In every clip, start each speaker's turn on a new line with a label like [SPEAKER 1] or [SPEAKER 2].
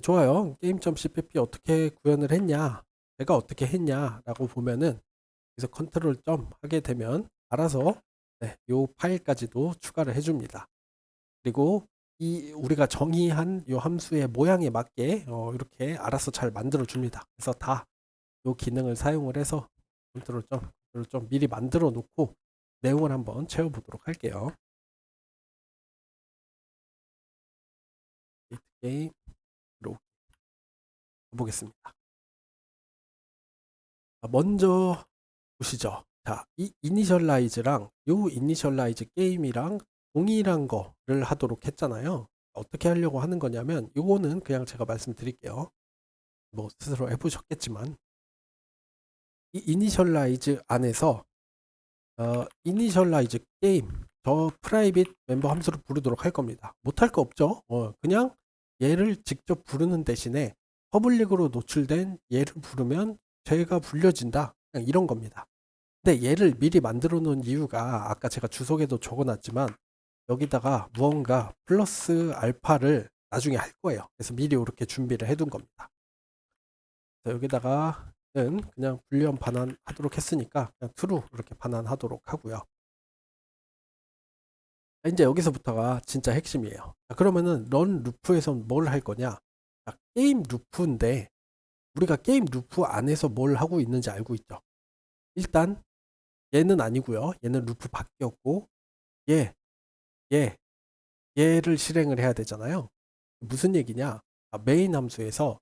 [SPEAKER 1] 좋아요. 게임.cpp 어떻게 구현을 했냐, 제가 어떻게 했냐라고 보면은 여기서 컨트롤 점 하게 되면 알아서 요 파일까지도 추가를 해줍니다. 그리고 이 우리가 정의한 요 함수의 모양에 맞게 이렇게 알아서 잘 만들어 줍니다. 그래서 다 요 기능을 사용을 해서 컨트롤 점 미리 만들어 놓고 내용을 한번 채워보도록 할게요. 게임으로 보겠습니다. 먼저 보시죠. 자, 이 이니셜라이즈랑 요 이니셜라이즈 게임이랑 동일한 거를 하도록 했잖아요. 어떻게 하려고 하는 거냐면 요거는 그냥 제가 말씀드릴게요. 뭐 스스로 해보셨겠지만 이 이니셜라이즈 안에서 이니셜라이즈 게임 저 프라이빗 멤버 함수를 부르도록 할 겁니다. 못할 거 없죠. 그냥 얘를 직접 부르는 대신에 퍼블릭으로 노출된 얘를 부르면 제가 불려진다. 그냥 이런 겁니다. 근데 얘를 미리 만들어 놓은 이유가 아까 제가 주석에도 적어 놨지만 여기다가 무언가 플러스 알파를 나중에 할 거예요. 그래서 미리 이렇게 준비를 해 둔 겁니다. 여기다가는 그냥 불리언 반환하도록 했으니까 그냥 true 이렇게 반환하도록 하고요. 이제 여기서부터가 진짜 핵심이에요. 그러면은 런 루프에선 뭘 할 거냐? 게임 루프인데 우리가 게임 루프 안에서 뭘 하고 있는지 알고 있죠? 일단 얘는 아니고요. 얘는 루프 바뀌었고 얘, 얘, 얘를 실행을 해야 되잖아요. 무슨 얘기냐? 메인 함수에서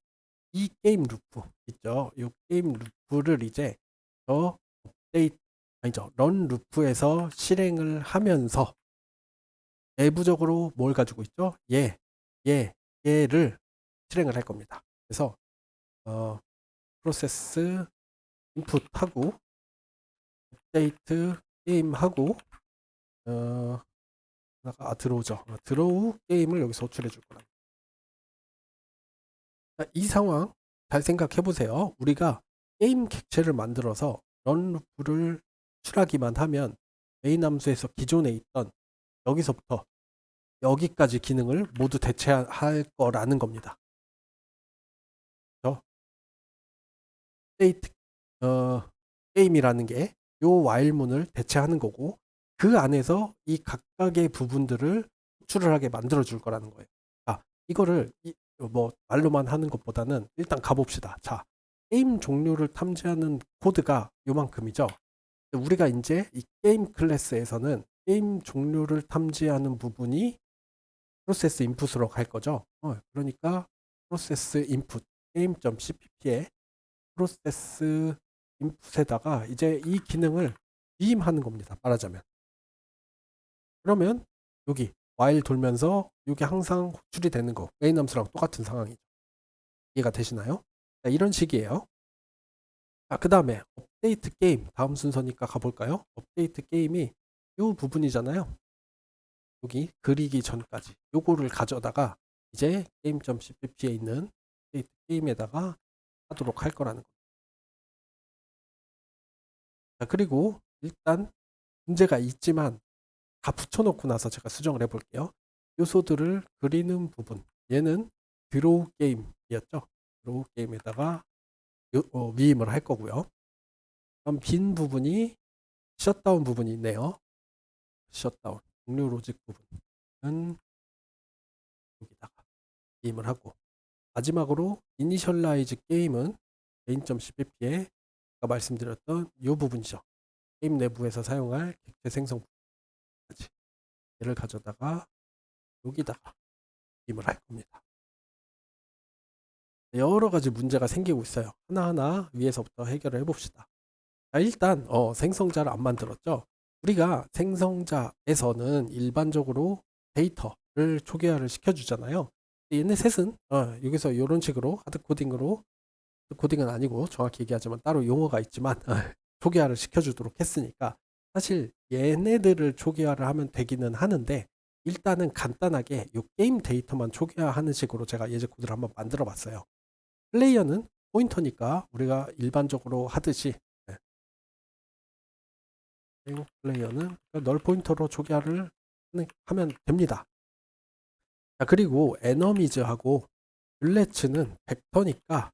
[SPEAKER 1] 이 게임 루프 있죠. 이 게임 루프를 이제 저 업데이트 아니죠. 런 루프에서 실행을 하면서 내부적으로 뭘 가지고 있죠? 얘를 실행을 할 겁니다. 그래서 프로세스 인풋하고 업데이트 게임하고 들어오죠. 들어우 게임을 여기서 호출해 줄 거랍니다. 이 상황 잘 생각해 보세요. 우리가 게임 객체를 만들어서 런 루프를 출하기만 하면 메인 함수에서 기존에 있던 여기서부터 여기까지 기능을 모두 대체할 거라는 겁니다. 업데이트 게임이라는 게 요 와일문을 대체하는 거고 그 안에서 이 각각의 부분들을 호출을 하게 만들어 줄 거라는 거예요. 이거를 뭐 말로만 하는 것보다는 일단 가봅시다. 자, 게임 종류를 탐지하는 코드가 요만큼이죠. 우리가 이제 이 게임 클래스에서는 게임 종류를 탐지하는 부분이 프로세스 인풋으로 갈 거죠. 그러니까 프로세스 인풋 게임.cpp에 프로세스 인풋에다가 이제 이 기능을 위임하는 겁니다. 말하자면. 그러면 여기 while 돌면서 이게 항상 호출이 되는 거 메인 함수랑 똑같은 상황이죠. 이해가 되시나요? 자, 이런 식이에요. 그 다음에 업데이트 게임 다음 순서니까 가볼까요? 업데이트 게임이 이 부분이잖아요. 여기 그리기 전까지 요거를 가져다가 이제 게임.cpp에 있는 업데이트 게임에다가 하도록 할 거라는 거. 자, 그리고 일단 문제가 있지만 다 붙여놓고 나서 제가 수정을 해볼게요. 요소들을 그리는 부분 얘는 드로우 게임이었죠. 드로우 게임에다가 위임을 할 거고요. 그럼 빈 부분이 셧다운 부분이 있네요. 셧다운 종료 로직 부분은 여기다가 위임을 하고 마지막으로 이니셜라이즈 게임은 main.cpp에 아까 말씀드렸던 이 부분이죠. 게임 내부에서 사용할 객체 생성 부분까지 얘를 가져다가 여기다가 위임을 할 겁니다. 여러 가지 문제가 생기고 있어요. 하나하나 위에서부터 해결을 해봅시다. 일단 생성자를 안 만들었죠. 우리가 생성자에서는 일반적으로 데이터를 초기화를 시켜주잖아요. 얘네 셋은 여기서 이런 식으로 하드코딩으로 코딩은 아니고 정확히 얘기하자면 따로 용어가 있지만 초기화를 시켜주도록 했으니까 사실 얘네들을 초기화를 하면 되기는 하는데 일단은 간단하게 이 게임 데이터만 초기화하는 식으로 제가 예제 코드를 한번 만들어 봤어요. 플레이어는 포인터니까 우리가 일반적으로 하듯이 플레이어는 널 포인터로 초기화를 하면 됩니다. 자, 그리고 에너미즈하고 뷰레츠는 벡터니까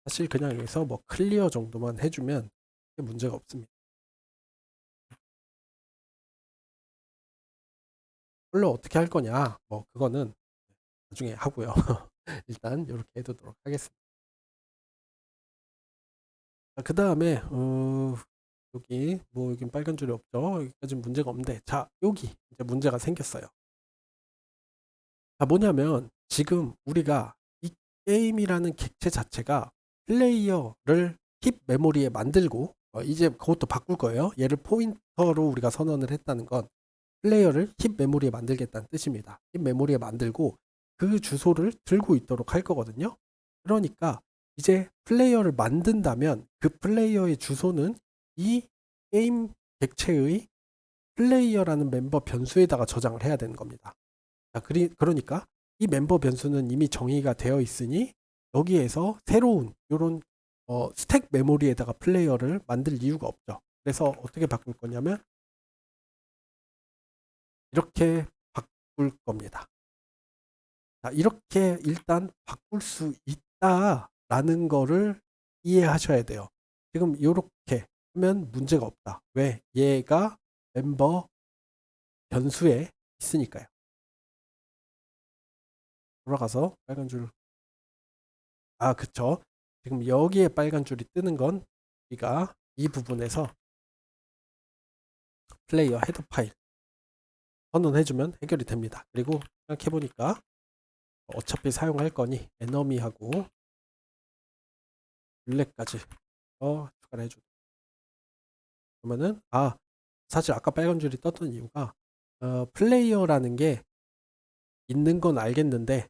[SPEAKER 1] 사실 그냥 여기서 뭐 클리어 정도만 해주면 문제가 없습니다. 컬러 어떻게 할 거냐? 뭐 그거는 나중에 하고요. 일단 이렇게 해두도록 하겠습니다. 그 다음에 여기 뭐 여긴 빨간 줄이 없죠. 여기까지는 문제가 없는데, 자 여기 이제 문제가 생겼어요. 자, 뭐냐면 지금 우리가 이 게임이라는 객체 자체가 플레이어를 힙 메모리에 만들고, 이제 그것도 바꿀 거예요. 얘를 포인터로 우리가 선언을 했다는 건 플레이어를 힙 메모리에 만들겠다는 뜻입니다. 힙 메모리에 만들고 그 주소를 들고 있도록 할 거거든요. 그러니까 이제 플레이어를 만든다면 그 플레이어의 주소는 이 게임 객체의 플레이어라는 멤버 변수에다가 저장을 해야 되는 겁니다. 자, 그러니까 이 멤버 변수는 이미 정의가 되어 있으니 여기에서 새로운 이런 스택 메모리에다가 플레이어를 만들 이유가 없죠. 그래서 어떻게 바꿀 거냐면 이렇게 바꿀 겁니다. 자, 이렇게 일단 바꿀 수 있다라는 거를 이해하셔야 돼요. 지금 이렇게 하면 문제가 없다. 왜? 얘가 멤버 변수에 있으니까요. 돌아가서 빨간 줄. 아, 그쵸. 지금 여기에 빨간 줄이 뜨는 건 우리가 이 부분에서 플레이어 헤더 파일 선언해주면 해결이 됩니다. 그리고 생각해보니까 어차피 사용할 거니 에너미하고 룰렛까지 추가를 해줘. 그러면은 사실 아까 빨간 줄이 떴던 이유가 플레이어라는 게 있는 건 알겠는데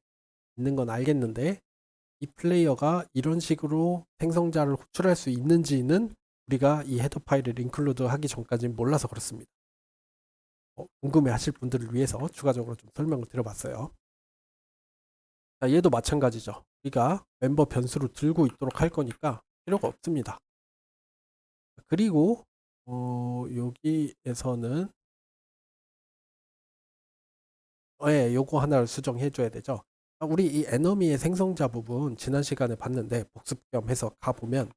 [SPEAKER 1] 이 플레이어가 이런 식으로 생성자를 호출할 수 있는지는 우리가 이 헤더 파일을 인클루드 하기 전까지는 몰라서 그렇습니다. 궁금해 하실 분들을 위해서 추가적으로 좀 설명을 드려봤어요. 자, 얘도 마찬가지죠. 우리가 멤버 변수로 들고 있도록 할 거니까 필요가 없습니다. 그리고 여기에서는 요거 하나를 수정해 줘야 되죠. 우리 이 에너미의 생성자 부분 지난 시간에 봤는데 복습 겸 해서 가보면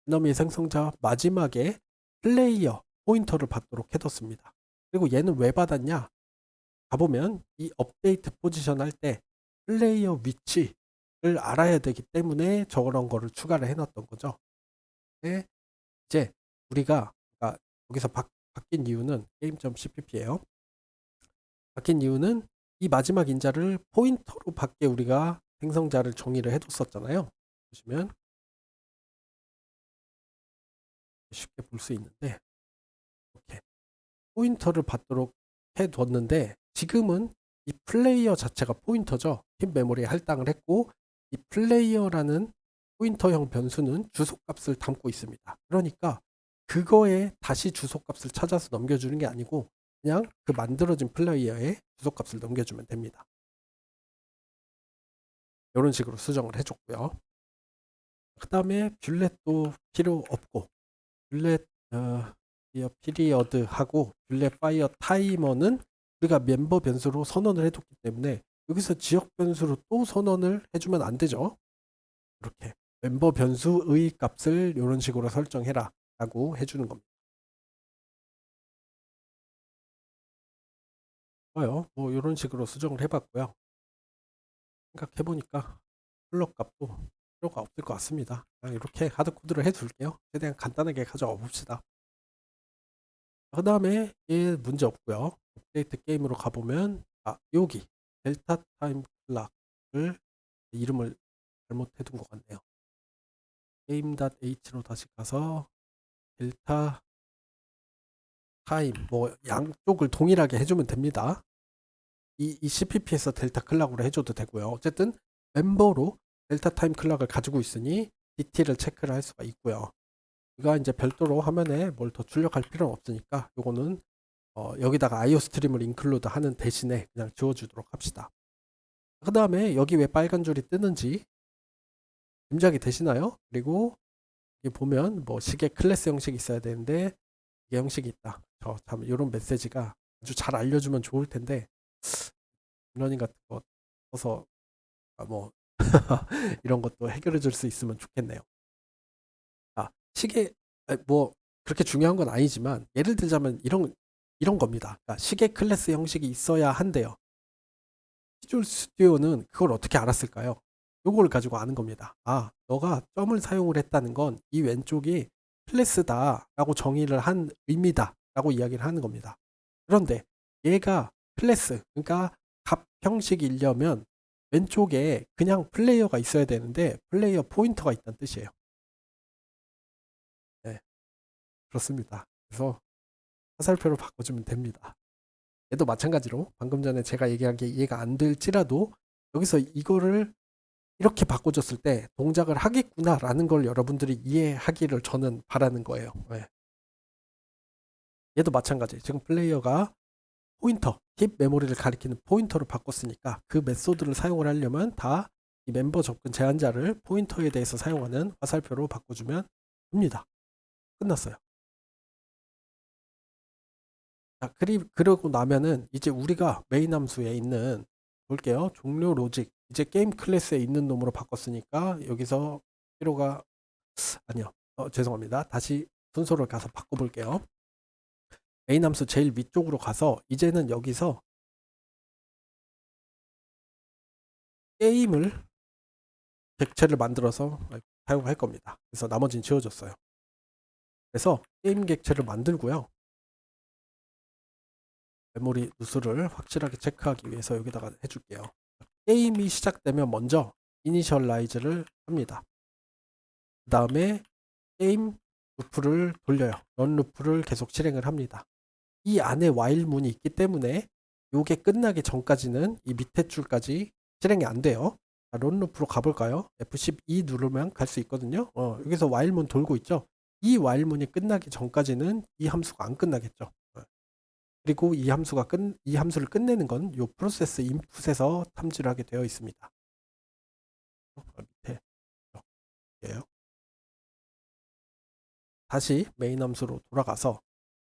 [SPEAKER 1] 에너미의 생성자 마지막에 플레이어 포인터를 받도록 해뒀습니다. 그리고 얘는 왜 받았냐? 가보면 이 업데이트 포지션 할 때 플레이어 위치를 알아야 되기 때문에 저런 거를 추가를 해놨던 거죠. 네, 이제 우리가 여기서 바뀐 이유는 game.cpp예요. 바뀐 이유는 이 마지막 인자를 포인터로 밖에 우리가 생성자를 정의를 해뒀었잖아요. 보시면 쉽게 볼 수 있는데 이렇게 포인터를 받도록 해뒀는데 지금은 이 플레이어 자체가 포인터죠. 힙 메모리에 할당을 했고 이 플레이어라는 포인터형 변수는 주소값을 담고 있습니다. 그러니까 그거에 다시 주소값을 찾아서 넘겨주는 게 아니고 그냥 그 만들어진 플레이어에 주소값을 넘겨주면 됩니다. 이런 식으로 수정을 해줬고요. 그 다음에 뷰렛도 필요 없고 뷰렛 피리어드하고 뷰렛 파이어 타이머는 우리가 멤버 변수로 선언을 해뒀기 때문에 여기서 지역 변수로 또 선언을 해주면 안 되죠. 이렇게 멤버 변수의 값을 이런 식으로 설정해라 라고 해주는 겁니다. 좋아요. 뭐 이런 식으로 수정을 해봤고요. 생각해보니까 플러 값도 필요가 없을 것 같습니다. 이렇게 하드코드를 해둘게요. 최대한 간단하게 가져와 봅시다. 그 다음에 얘 문제 없고요. 업데이트 게임으로 가보면 여기 델타 타임 클락을 이름을 잘못해둔 것 같네요. game.h로 다시 가서 델타 타임 뭐 양쪽을 동일하게 해주면 됩니다. 이 CPP에서 델타 클락으로 해줘도 되고요. 어쨌든 멤버로 델타 타임 클락을 가지고 있으니 DT를 체크를 할 수가 있고요. 이거 이제 별도로 화면에 뭘 더 출력할 필요는 없으니까 요거는 여기다가 IO 스트림을 인클루드 하는 대신에 그냥 지워주도록 합시다. 그 다음에 여기 왜 빨간 줄이 뜨는지 짐작이 되시나요? 그리고 여기 보면 뭐 시계 클래스 형식이 있어야 되는데 이게 형식이 있다. 참 이런 메시지가 아주 잘 알려주면 좋을 텐데 러닝 같은 거 써서 뭐 이런 것도 해결해 줄 수 있으면 좋겠네요. 시계 뭐 그렇게 중요한 건 아니지만 예를 들자면 이런 겁니다. 그러니까 시계 클래스 형식이 있어야 한대요. 비주얼 스튜디오는 그걸 어떻게 알았을까요? 요걸 가지고 아는 겁니다. 너가 점을 사용을 했다는 건 이 왼쪽이 클래스다라고 정의를 한 의미다라고 이야기를 하는 겁니다. 그런데 얘가 클래스, 그러니까 값 형식이려면 왼쪽에 그냥 플레이어가 있어야 되는데 플레이어 포인터가 있다는 뜻이에요. 네, 그렇습니다. 그래서 화살표로 바꿔주면 됩니다. 얘도 마찬가지로 방금 전에 제가 얘기한 게 이해가 안 될지라도 여기서 이거를 이렇게 바꿔줬을 때 동작을 하겠구나라는 걸 여러분들이 이해하기를 저는 바라는 거예요. 네. 얘도 마찬가지. 지금 플레이어가 포인터, 힙 메모리를 가리키는 포인터로 바꿨으니까 그 메소드를 사용을 하려면 다 이 멤버 접근 제한자를 포인터에 대해서 사용하는 화살표로 바꿔주면 됩니다. 끝났어요. 자, 그러고 나면은 이제 우리가 메인 함수에 있는 볼게요. 종료 로직. 이제 게임 클래스에 있는 놈으로 바꿨으니까 여기서 필요가 아니요. 죄송합니다. 다시 순서를 가서 바꿔볼게요. 메인 함수 제일 위쪽으로 가서 이제는 여기서 게임을 객체를 만들어서 사용할 겁니다. 그래서 나머지는 지워졌어요. 그래서 게임 객체를 만들고요. 메모리 누수를 확실하게 체크하기 위해서 여기다가 해줄게요. 게임이 시작되면 먼저 이니셜라이즈를 합니다. 그 다음에 게임 루프를 돌려요. 런 루프를 계속 실행을 합니다. 이 안에 while 문이 있기 때문에 이게 끝나기 전까지는 이 밑에 줄까지 실행이 안 돼요. 런 루프로 가볼까요? F12 누르면 갈 수 있거든요. 여기서 while 문 돌고 있죠. 이 while 문이 끝나기 전까지는 이 함수가 안 끝나겠죠. 그리고 이 함수를 끝내는 건 이 프로세스 인풋에서 탐지를 하게 되어 있습니다. 밑에 이렇게요. 다시 메인 함수로 돌아가서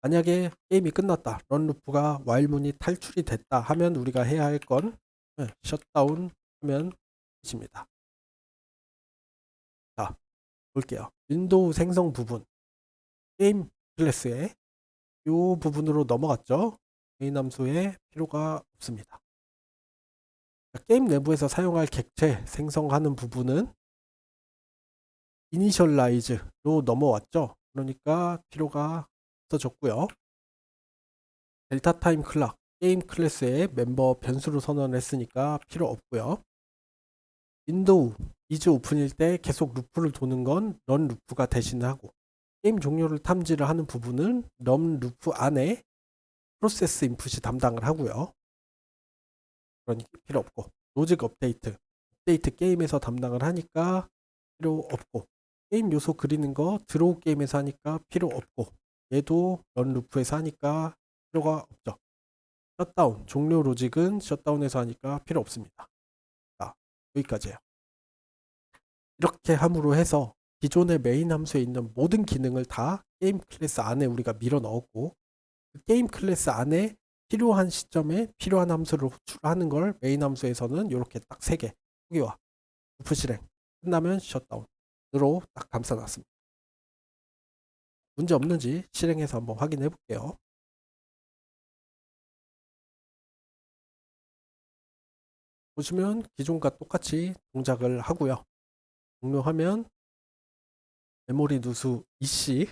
[SPEAKER 1] 만약에 게임이 끝났다. 런 루프가 while 문이 탈출이 됐다 하면 우리가 해야 할 건 셧다운 하면 끝입니다. 자, 볼게요. 윈도우 생성 부분 게임 클래스에 이 부분으로 넘어갔죠. 메인 함수에 필요가 없습니다. 자, 게임 내부에서 사용할 객체 생성하는 부분은 이니셜라이즈로 넘어왔죠. 그러니까 필요가 없어졌고요. 델타 타임 클락 게임 클래스에 멤버 변수로 선언을 했으니까 필요 없고요. 윈도우 이즈 오픈일 때 계속 루프를 도는 건 런 루프가 대신하고 게임 종료를 탐지를 하는 부분은 런 루프 안에 프로세스 인풋이 담당을 하고요. 그러니까 필요 없고 로직 업데이트 게임에서 담당을 하니까 필요 없고 게임 요소 그리는 거 드로우 게임에서 하니까 필요 없고 얘도 런 루프에서 하니까 필요가 없죠. 셧다운 종료 로직은 셧다운에서 하니까 필요 없습니다. 자, 여기까지예요. 이렇게 함으로 해서 기존의 메인 함수에 있는 모든 기능을 다 게임 클래스 안에 우리가 밀어 넣었고 그 게임 클래스 안에 필요한 시점에 필요한 함수를 호출하는 걸 메인 함수에서는 이렇게 딱 3개 여기와 루프 실행 끝나면 셧다운으로 딱 감싸놨습니다. 문제 없는지 실행해서 한번 확인해 볼게요. 보시면 기존과 똑같이 동작을 하고요. 종료하면 메모리 누수 이씨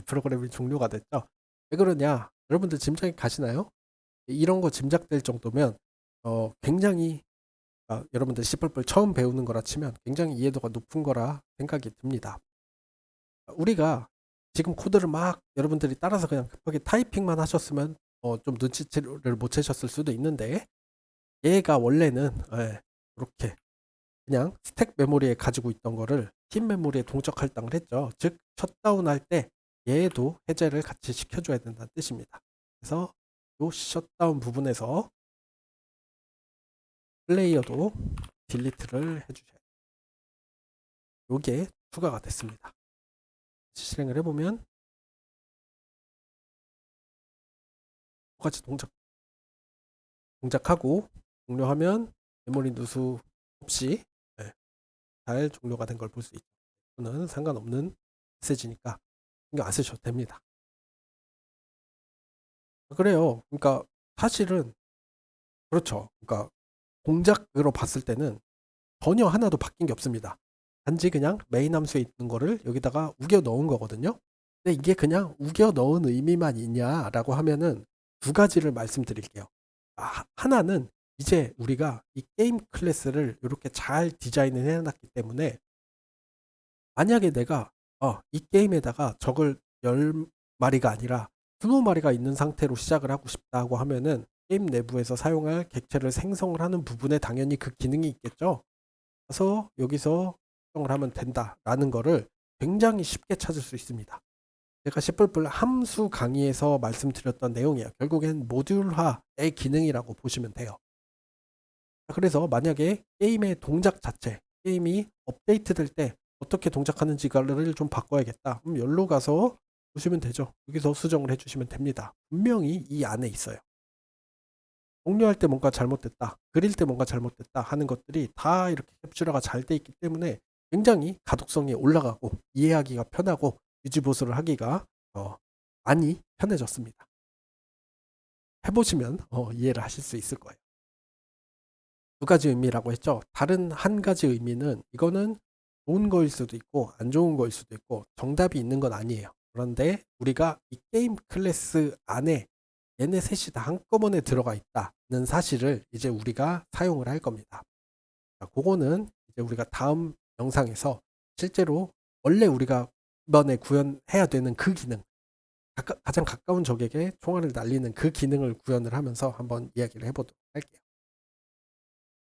[SPEAKER 1] 프로그램이 종료가 됐죠. 왜 그러냐? 여러분들 짐작이 가시나요? 이런 거 짐작될 정도면 굉장히 여러분들 C++ 처음 배우는 거라 치면 굉장히 이해도가 높은 거라 생각이 듭니다. 우리가 지금 코드를 막 여러분들이 따라서 그냥 급하게 타이핑만 하셨으면 좀 눈치를 못 채셨을 수도 있는데 얘가 원래는 이렇게 그냥 스택 메모리에 가지고 있던 거를 힙 메모리에 동적 할당을 했죠. 즉 셧다운 할 때 얘도 해제를 같이 시켜줘야 된다는 뜻입니다. 그래서 이 셧다운 부분에서 플레이어도 딜리트를 해주셔야 돼요. 이게 추가가 됐습니다. 실행을 해보면 똑같이 동작하고 종료하면 메모리 누수 없이 잘 종료가 된 걸 볼 수 있죠. 그거는 상관없는 메시지니까 신경 안 쓰셔도 됩니다. 그래요. 그러니까 사실은 그렇죠. 그러니까 동작으로 봤을 때는 전혀 하나도 바뀐 게 없습니다. 단지 그냥 메인 함수에 있는 거를 여기다가 우겨 넣은 거거든요. 근데 이게 그냥 우겨 넣은 의미만 있냐라고 하면은 두 가지를 말씀드릴게요. 하나는 이제 우리가 이 게임 클래스를 이렇게 잘 디자인을 해놨기 때문에 만약에 내가 이 게임에다가 적을 10마리가 아니라 20마리가 있는 상태로 시작을 하고 싶다고 하면은 게임 내부에서 사용할 객체를 생성을 하는 부분에 당연히 그 기능이 있겠죠. 그래서 여기서 설정을 하면 된다라는 거를 굉장히 쉽게 찾을 수 있습니다. 제가 C++ 함수 강의에서 말씀드렸던 내용이에요. 결국엔 모듈화의 기능이라고 보시면 돼요. 그래서 만약에 게임의 동작 자체, 게임이 업데이트 될 때 어떻게 동작하는지를 좀 바꿔야겠다. 그럼 여기로 가서 보시면 되죠. 여기서 수정을 해주시면 됩니다. 분명히 이 안에 있어요. 종료할 때 뭔가 잘못됐다, 그릴 때 뭔가 잘못됐다 하는 것들이 다 이렇게 캡처가 잘 돼 있기 때문에 굉장히 가독성이 올라가고 이해하기가 편하고 유지보수를 하기가 많이 편해졌습니다. 해보시면 이해를 하실 수 있을 거예요. 두 가지 의미라고 했죠. 다른 한 가지 의미는 이거는 좋은 거일 수도 있고 안 좋은 거일 수도 있고 정답이 있는 건 아니에요. 그런데 우리가 이 게임 클래스 안에 얘네 셋이 다 한꺼번에 들어가 있다는 사실을 이제 우리가 사용을 할 겁니다. 그거는 이제 우리가 다음 영상에서 실제로 원래 우리가 이번에 구현해야 되는 그 기능, 가장 가까운 적에게 총알을 날리는 그 기능을 구현을 하면서 한번 이야기를 해보도록 할게요.